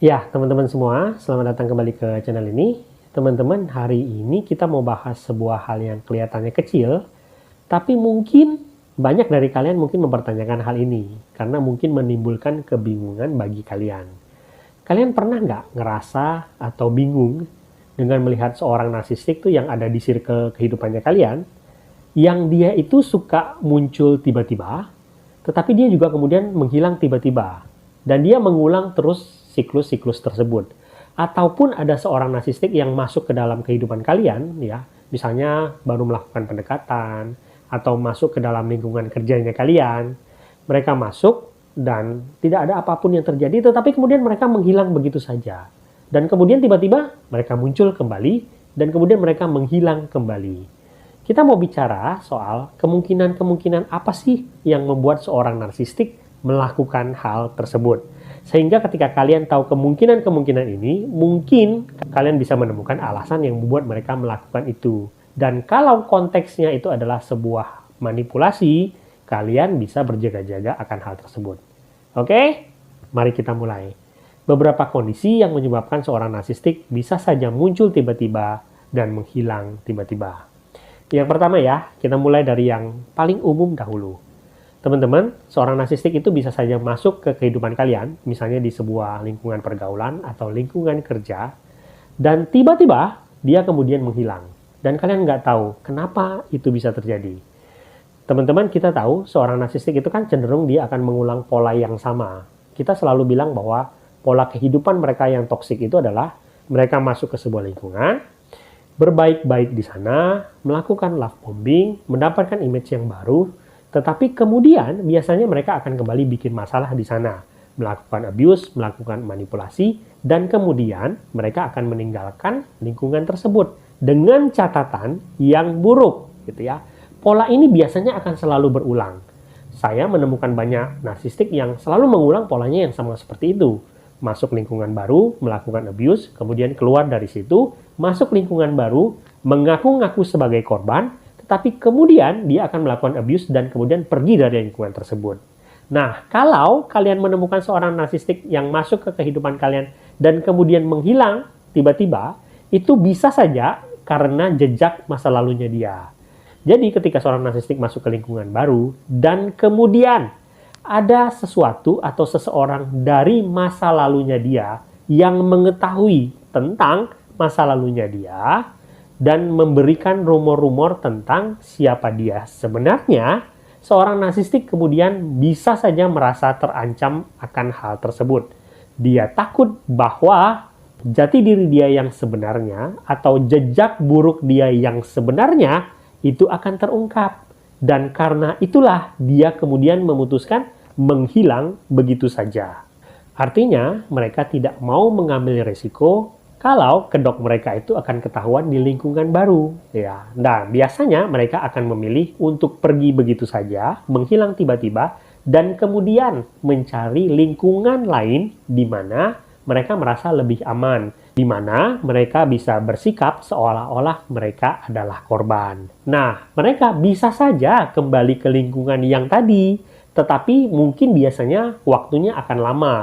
Ya, teman-teman semua, selamat datang kembali ke channel ini. Teman-teman, hari ini kita mau bahas sebuah hal yang kelihatannya kecil, tapi mungkin banyak dari kalian mungkin mempertanyakan hal ini, karena mungkin menimbulkan kebingungan bagi kalian. Kalian pernah nggak ngerasa atau bingung dengan melihat seorang narsistik tuh yang ada di circle kehidupannya kalian, yang dia itu suka muncul tiba-tiba, tetapi dia juga kemudian menghilang tiba-tiba. Dan dia mengulang terus siklus-siklus tersebut. Ataupun ada seorang narsistik yang masuk ke dalam kehidupan kalian, ya, misalnya baru melakukan pendekatan, atau masuk ke dalam lingkungan kerjanya kalian. Mereka masuk dan tidak ada apapun yang terjadi, tetapi kemudian mereka menghilang begitu saja. Dan kemudian tiba-tiba mereka muncul kembali, dan kemudian mereka menghilang kembali. Kita mau bicara soal kemungkinan-kemungkinan apa sih yang membuat seorang narsistik melakukan hal tersebut. Sehingga ketika kalian tahu kemungkinan-kemungkinan ini, mungkin kalian bisa menemukan alasan yang membuat mereka melakukan itu. Dan kalau konteksnya itu adalah sebuah manipulasi, kalian bisa berjaga-jaga akan hal tersebut. Oke? Mari kita mulai. Beberapa kondisi yang menyebabkan seorang narsistik bisa saja muncul tiba-tiba dan menghilang tiba-tiba. Yang pertama ya, kita mulai dari yang paling umum dahulu. Teman-teman, seorang narsistik itu bisa saja masuk ke kehidupan kalian, misalnya di sebuah lingkungan pergaulan atau lingkungan kerja, dan tiba-tiba dia kemudian menghilang. Dan kalian nggak tahu kenapa itu bisa terjadi. Teman-teman, kita tahu seorang narsistik itu kan cenderung dia akan mengulang pola yang sama. Kita selalu bilang bahwa pola kehidupan mereka yang toksik itu adalah mereka masuk ke sebuah lingkungan, berbaik-baik di sana, melakukan love bombing, mendapatkan image yang baru, tetapi kemudian biasanya mereka akan kembali bikin masalah di sana, melakukan abuse, melakukan manipulasi, dan kemudian mereka akan meninggalkan lingkungan tersebut dengan catatan yang buruk, gitu ya. Pola ini biasanya akan selalu berulang. Saya menemukan banyak narsistik yang selalu mengulang polanya yang sama seperti itu. Masuk lingkungan baru, melakukan abuse, kemudian keluar dari situ, masuk lingkungan baru, mengaku-ngaku sebagai korban, tapi kemudian dia akan melakukan abuse dan kemudian pergi dari lingkungan tersebut. Nah, kalau kalian menemukan seorang narsistik yang masuk ke kehidupan kalian dan kemudian menghilang tiba-tiba, itu bisa saja karena jejak masa lalunya dia. Jadi ketika seorang narsistik masuk ke lingkungan baru dan kemudian ada sesuatu atau seseorang dari masa lalunya dia yang mengetahui tentang masa lalunya dia, dan memberikan rumor-rumor tentang siapa dia sebenarnya, seorang narsistik kemudian bisa saja merasa terancam akan hal tersebut. Dia takut bahwa jati diri dia yang sebenarnya atau jejak buruk dia yang sebenarnya itu akan terungkap. Dan karena itulah dia kemudian memutuskan menghilang begitu saja. Artinya mereka tidak mau mengambil risiko kalau kedok mereka itu akan ketahuan di lingkungan baru, ya. Nah, biasanya mereka akan memilih untuk pergi begitu saja, menghilang tiba-tiba, dan kemudian mencari lingkungan lain di mana mereka merasa lebih aman, di mana mereka bisa bersikap seolah-olah mereka adalah korban. Nah, mereka bisa saja kembali ke lingkungan yang tadi, tetapi mungkin biasanya waktunya akan lama.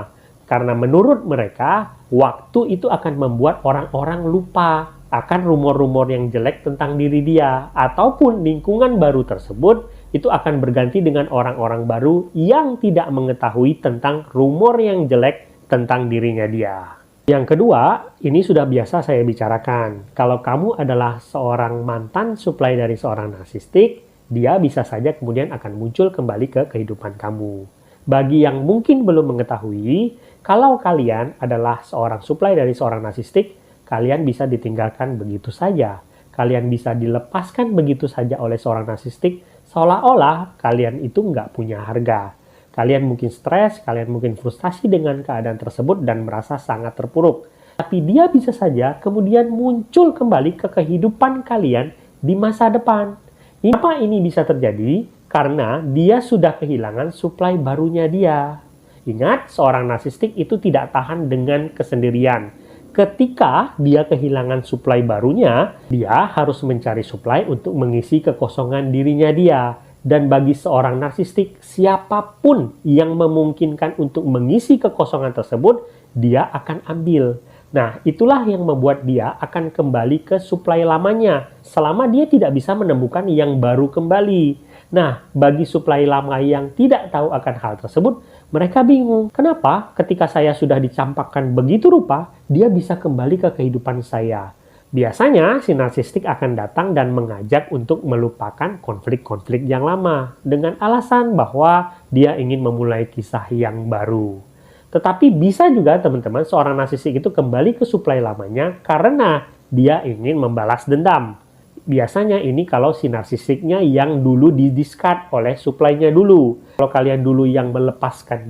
Karena menurut mereka, waktu itu akan membuat orang-orang lupa akan rumor-rumor yang jelek tentang diri dia. Ataupun lingkungan baru tersebut itu akan berganti dengan orang-orang baru yang tidak mengetahui tentang rumor yang jelek tentang dirinya dia. Yang kedua, ini sudah biasa saya bicarakan. Kalau kamu adalah seorang mantan suplai dari seorang narsistik, dia bisa saja kemudian akan muncul kembali ke kehidupan kamu. Bagi yang mungkin belum mengetahui, kalau kalian adalah seorang suplai dari seorang narsistik, kalian bisa ditinggalkan begitu saja. Kalian bisa dilepaskan begitu saja oleh seorang narsistik, seolah-olah kalian itu nggak punya harga. Kalian mungkin stres, kalian mungkin frustasi dengan keadaan tersebut dan merasa sangat terpuruk. Tapi dia bisa saja kemudian muncul kembali ke kehidupan kalian di masa depan. Kenapa ini bisa terjadi? Karena dia sudah kehilangan suplai barunya dia. Ingat, seorang narsistik itu tidak tahan dengan kesendirian. Ketika dia kehilangan suplai barunya, dia harus mencari suplai untuk mengisi kekosongan dirinya dia. Dan bagi seorang narsistik, siapapun yang memungkinkan untuk mengisi kekosongan tersebut, dia akan ambil. Nah, itulah yang membuat dia akan kembali ke suplai lamanya selama dia tidak bisa menemukan yang baru kembali. Nah, bagi suplai lama yang tidak tahu akan hal tersebut, mereka bingung. Kenapa ketika saya sudah dicampakkan begitu rupa, dia bisa kembali ke kehidupan saya? Biasanya, si narsistik akan datang dan mengajak untuk melupakan konflik-konflik yang lama dengan alasan bahwa dia ingin memulai kisah yang baru. Tetapi bisa juga teman-teman seorang narsistik itu kembali ke suplai lamanya karena dia ingin membalas dendam. Biasanya ini kalau si narsistiknya yang dulu di-discard oleh suplainya dulu. Kalau kalian dulu yang melepaskan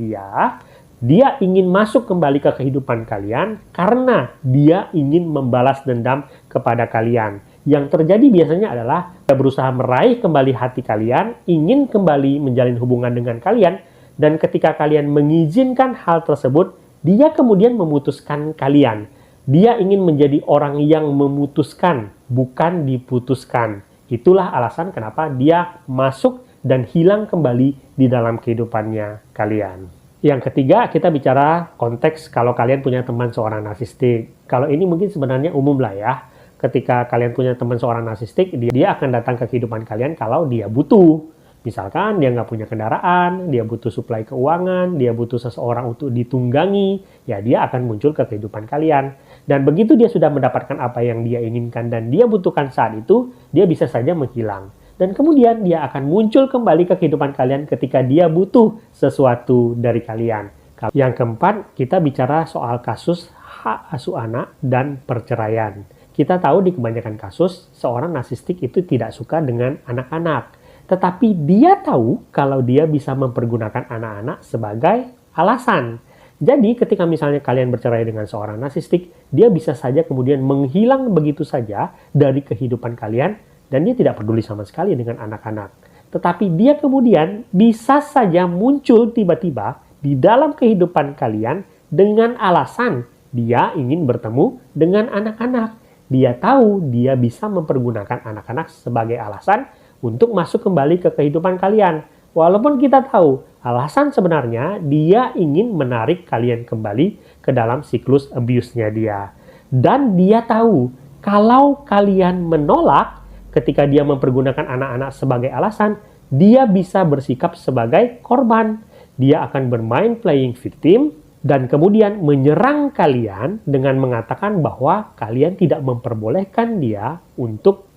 dia ingin masuk kembali ke kehidupan kalian karena dia ingin membalas dendam kepada kalian. Yang terjadi biasanya adalah dia berusaha meraih kembali hati kalian, ingin kembali menjalin hubungan dengan kalian, dan ketika kalian mengizinkan hal tersebut, dia kemudian memutuskan kalian. Dia ingin menjadi orang yang memutuskan, bukan diputuskan. Itulah alasan kenapa dia masuk dan hilang kembali di dalam kehidupannya kalian. Yang ketiga, kita bicara konteks kalau kalian punya teman seorang narsistik. Kalau ini mungkin sebenarnya umum lah ya. Ketika kalian punya teman seorang narsistik, dia akan datang ke kehidupan kalian kalau dia butuh. Misalkan dia nggak punya kendaraan, dia butuh suplai keuangan, dia butuh seseorang untuk ditunggangi, ya dia akan muncul ke kehidupan kalian. Dan begitu dia sudah mendapatkan apa yang dia inginkan dan dia butuhkan saat itu, dia bisa saja menghilang. Dan kemudian dia akan muncul kembali ke kehidupan kalian ketika dia butuh sesuatu dari kalian. Yang keempat, kita bicara soal kasus hak asuh anak dan perceraian. Kita tahu di kebanyakan kasus, seorang narsistik itu tidak suka dengan anak-anak. Tetapi dia tahu kalau dia bisa mempergunakan anak-anak sebagai alasan. Jadi ketika misalnya kalian bercerai dengan seorang narsistik, dia bisa saja kemudian menghilang begitu saja dari kehidupan kalian dan dia tidak peduli sama sekali dengan anak-anak. Tetapi dia kemudian bisa saja muncul tiba-tiba di dalam kehidupan kalian dengan alasan dia ingin bertemu dengan anak-anak. Dia tahu dia bisa mempergunakan anak-anak sebagai alasan untuk masuk kembali ke kehidupan kalian. Walaupun kita tahu alasan sebenarnya dia ingin menarik kalian kembali ke dalam siklus abuse-nya dia. Dan dia tahu kalau kalian menolak ketika dia mempergunakan anak-anak sebagai alasan, dia bisa bersikap sebagai korban. Dia akan bermain playing victim dan kemudian menyerang kalian dengan mengatakan bahwa kalian tidak memperbolehkan dia untuk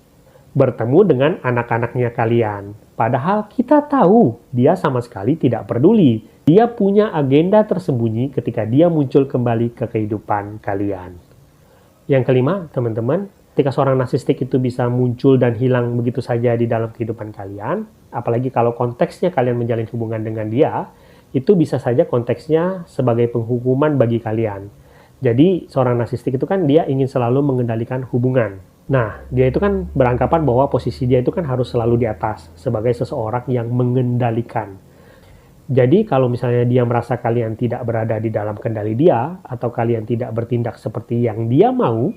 bertemu dengan anak-anaknya kalian. Padahal kita tahu dia sama sekali tidak peduli. Dia punya agenda tersembunyi ketika dia muncul kembali ke kehidupan kalian. Yang kelima, teman-teman, ketika seorang narsistik itu bisa muncul dan hilang begitu saja di dalam kehidupan kalian, apalagi kalau konteksnya kalian menjalin hubungan dengan dia, itu bisa saja konteksnya sebagai penghukuman bagi kalian. Jadi, seorang narsistik itu kan dia ingin selalu mengendalikan hubungan. Nah, dia itu kan beranggapan bahwa posisi dia itu kan harus selalu di atas sebagai seseorang yang mengendalikan. Jadi kalau misalnya dia merasa kalian tidak berada di dalam kendali dia atau kalian tidak bertindak seperti yang dia mau,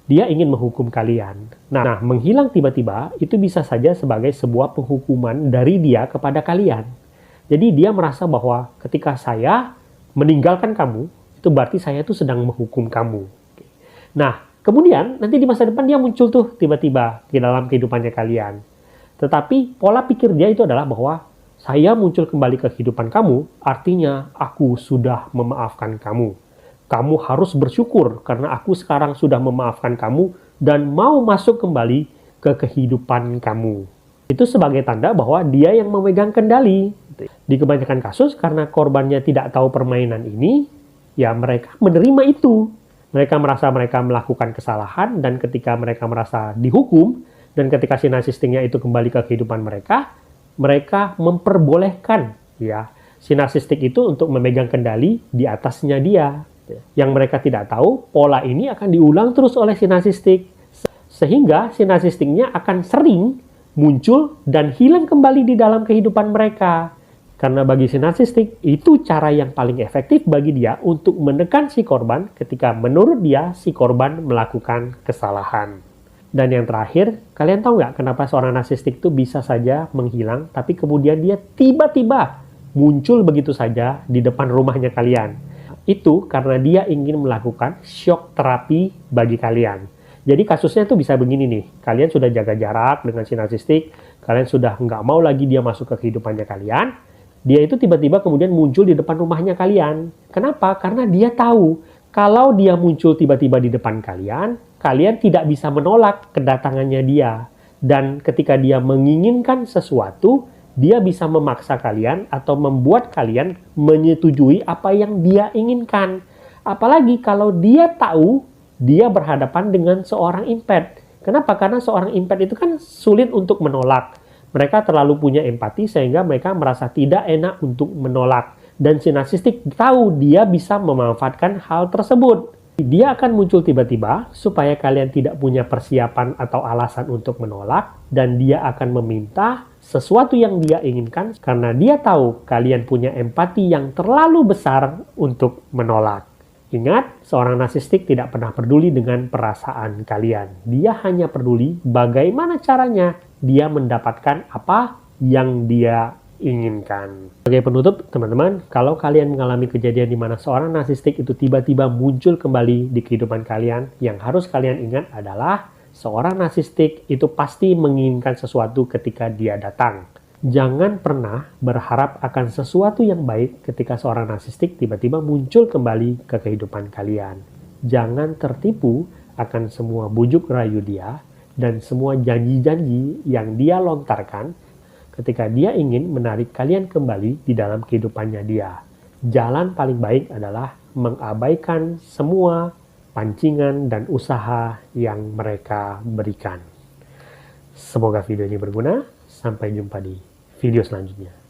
dia ingin menghukum kalian. Nah, menghilang tiba-tiba itu bisa saja sebagai sebuah penghukuman dari dia kepada kalian. Jadi dia merasa bahwa ketika saya meninggalkan kamu, itu berarti saya tuh sedang menghukum kamu. Nah, kemudian nanti di masa depan dia muncul tuh tiba-tiba di dalam kehidupannya kalian. Tetapi pola pikir dia itu adalah bahwa saya muncul kembali ke kehidupan kamu, artinya aku sudah memaafkan kamu. Kamu harus bersyukur karena aku sekarang sudah memaafkan kamu dan mau masuk kembali ke kehidupan kamu. Itu sebagai tanda bahwa dia yang memegang kendali. Di kebanyakan kasus karena korbannya tidak tahu permainan ini, ya mereka menerima itu. Mereka merasa mereka melakukan kesalahan dan ketika mereka merasa dihukum dan ketika si narsistiknya itu kembali ke kehidupan mereka memperbolehkan ya si narsistik itu untuk memegang kendali di atasnya dia. Yang mereka tidak tahu, pola ini akan diulang terus oleh si narsistik sehingga si narsistiknya akan sering muncul dan hilang kembali di dalam kehidupan mereka. Karena bagi si narsistik, itu cara yang paling efektif bagi dia untuk menekan si korban ketika menurut dia si korban melakukan kesalahan. Dan yang terakhir, kalian tahu nggak kenapa seorang narsistik itu bisa saja menghilang, tapi kemudian dia tiba-tiba muncul begitu saja di depan rumahnya kalian. Itu karena dia ingin melakukan shock terapi bagi kalian. Jadi kasusnya tuh bisa begini nih, kalian sudah jaga jarak dengan si narsistik, kalian sudah nggak mau lagi dia masuk ke kehidupannya kalian, dia itu tiba-tiba kemudian muncul di depan rumahnya kalian. Kenapa? Karena dia tahu, kalau dia muncul tiba-tiba di depan kalian, kalian tidak bisa menolak kedatangannya dia. Dan ketika dia menginginkan sesuatu, dia bisa memaksa kalian atau membuat kalian menyetujui apa yang dia inginkan. Apalagi kalau dia tahu dia berhadapan dengan seorang impet. Kenapa? Karena seorang impet itu kan sulit untuk menolak. Mereka terlalu punya empati sehingga mereka merasa tidak enak untuk menolak. Dan si narsistik tahu dia bisa memanfaatkan hal tersebut. Dia akan muncul tiba-tiba supaya kalian tidak punya persiapan atau alasan untuk menolak, dan dia akan meminta sesuatu yang dia inginkan karena dia tahu kalian punya empati yang terlalu besar untuk menolak. Ingat, seorang narsistik tidak pernah peduli dengan perasaan kalian. Dia hanya peduli bagaimana caranya dia mendapatkan apa yang dia inginkan. Sebagai penutup, teman-teman, kalau kalian mengalami kejadian di mana seorang narsistik itu tiba-tiba muncul kembali di kehidupan kalian, yang harus kalian ingat adalah seorang narsistik itu pasti menginginkan sesuatu ketika dia datang. Jangan pernah berharap akan sesuatu yang baik ketika seorang narsistik tiba-tiba muncul kembali ke kehidupan kalian. Jangan tertipu akan semua bujuk rayu dia dan semua janji-janji yang dia lontarkan ketika dia ingin menarik kalian kembali di dalam kehidupannya dia. Jalan paling baik adalah mengabaikan semua pancingan dan usaha yang mereka berikan. Semoga video ini berguna. Sampai jumpa di video selanjutnya.